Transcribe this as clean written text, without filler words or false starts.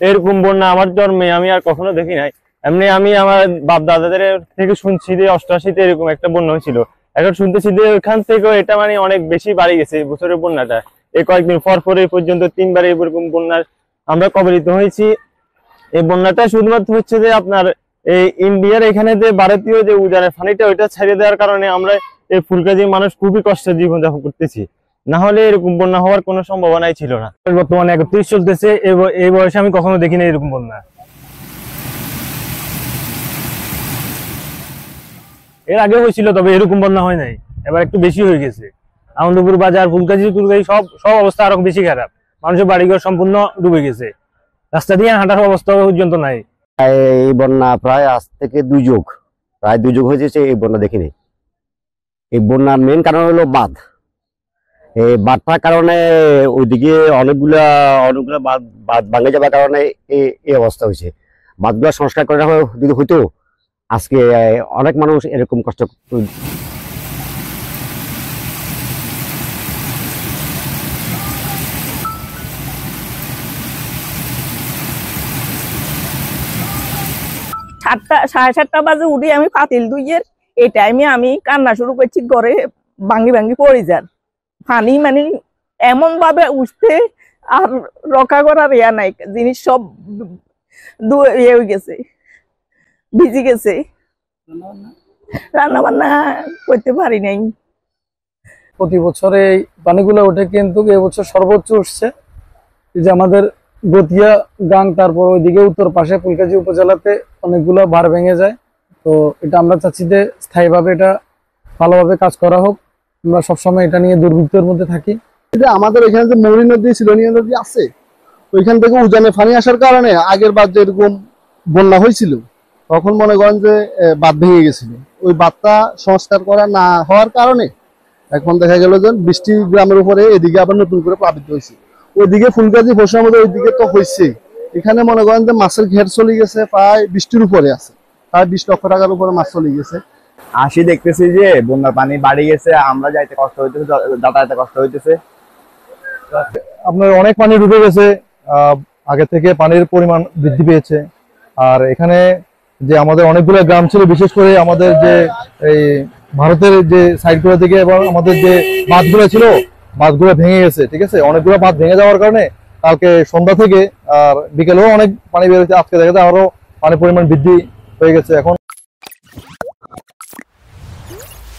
এরকম বন্যা আমার জন্মে আমি আর কখনো দেখি নাই। এমনি আমি আমার বাপ দাদাদের থেকে শুনছি যে 88-তে এরকম একটা বন্যা হয়েছিল। এখন শুনতেছি যে ওইখান থেকেও এটা মানে অনেক বেশি বাড়ি গেছে এই বছরের বন্যাটা। এই কয়েকদিন পর এই পর্যন্ত 3বার এরকম বন্যার আমরা কবলিত হয়েছি। এই বন্যাটা শুধুমাত্র হচ্ছে যে আপনার এই ইন্ডিয়ার এখানে যে ভারতীয় যে উজানের পানিটা ওইটা ছেড়ে দেওয়ার কারণে আমরা এই ফুলগাজীর মানুষ খুবই কষ্টে জীবনযাপন করতেছি। না হলে এরকম বন্যা হওয়ার কোনো সম্ভাবনাই ছিল না। বর্তমানে 31 চলতেছে, এই বয়সে আমি কখনো দেখিনি এরকম বন্যা। এর আগে হয়েছিল, তবে এরকম বন্যা হয় নাই, এবার একটু বেশি হয়ে গেছে। আনন্দপুর বাজার, ফুলগাজী টুলগাজী সব অবস্থা আরো বেশি খারাপ। মানুষের বাড়িঘর সম্পূর্ণ ডুবে গেছে, রাস্তা দিয়ে হাঁটার অবস্থা পর্যন্ত নাই। এই বন্যা প্রায় আজ থেকে 2 যুগ, প্রায় 2 যুগ হয়েছে এই বন্যা দেখিনি। এই বন্যার মেন কারণ হলো বাঁধ। এই বাঁধটার কারণে ওইদিকে অনেকগুলা বাঁধ ভাঙে যাবার কারণে এই অবস্থা হয়েছে। বাঁধগুলো সংস্কার করে যদি হইতো আজকে অনেক মানুষ এরকম কষ্ট। সাড়ে 7টা বাজে উঠি আমি পাতিল দুইয়ের। এই টাইমে আমি কান্না শুরু করছি, ঘরে ভাঙ্গি পড়ে যান। পানি মানে এমন ভাবে উঠতে আর রক্ষা করার ইয়া নাই, জিনিস সব ইয়ে হয়ে গেছে, ভিজে গেছে। রান্না বান্না করতে পারি নাই। প্রতি বছরে এই পানিগুলো ওঠে, কিন্তু এবছর সর্বোচ্চ উঠছে। এই যে আমাদের গতিয়া গাং, তারপর ওইদিকে উত্তর পাশে ফুলগাজী উপজেলাতে অনেকগুলো ভার ভেঙে যায়। তো এটা আমরা চাচ্ছি যে স্থায়ীভাবে এটা ভালোভাবে কাজ করা হোক। আমরা সবসময় এটা নিয়ে দুর্ভিক্ষের মধ্যে থাকি। আমাদের এখানে যে মৌরি নদী, সিলোনিয়া নদী আছে, ওইখান থেকে উজানে পানি আসার কারণে আগের বার যে এরকম বন্যা হয়েছিল তখন মনে করেন যে বাঁধ ভেঙে গেছিল। ওই বাঁধটা সংস্কার করা না হওয়ার কারণে এখন দেখা গেল যে বৃষ্টি গ্রামের উপরে এদিকে আবার নতুন করে প্লাবিত হয়েছে। ওইদিকে ফুলগাজী ফসলের মধ্যে ওইদিকে তো হয়েছে, এখানে মনে করেন যে মাছের ঘের চলে গেছে, প্রায় 20টির উপরে আছে, প্রায় 20 লক্ষ টাকার উপরে মাছ চলে গেছে। আসি দেখতেছি যে বন্যার পানি বাড়ি গেছে, আমরা যাইতে কষ্ট হইতেছে, যাতায়াতে কষ্ট হইতেছে। আপনার অনেক পানি ঢুকে গেছে, আগে থেকে পানির পরিমাণ বৃদ্ধি পেয়েছে। আর এখানে যে আমাদের অনেকগুলো গ্রাম ছিল, বিশেষ করে আমাদের যে এই ভারতের যে সাইডগুলো থেকে এবং আমাদের যে বাঁধগুলো ছিল, বাঁধগুলো ভেঙে গেছে। ঠিক আছে, অনেকগুলো বাঁধ ভেঙে যাওয়ার কারণে কালকে সন্ধ্যা থেকে আর বিকেলেও অনেক পানি বের হয়েছে। আজকে দেখা যায় আরো পানির পরিমাণ বৃদ্ধি হয়ে গেছে। এখন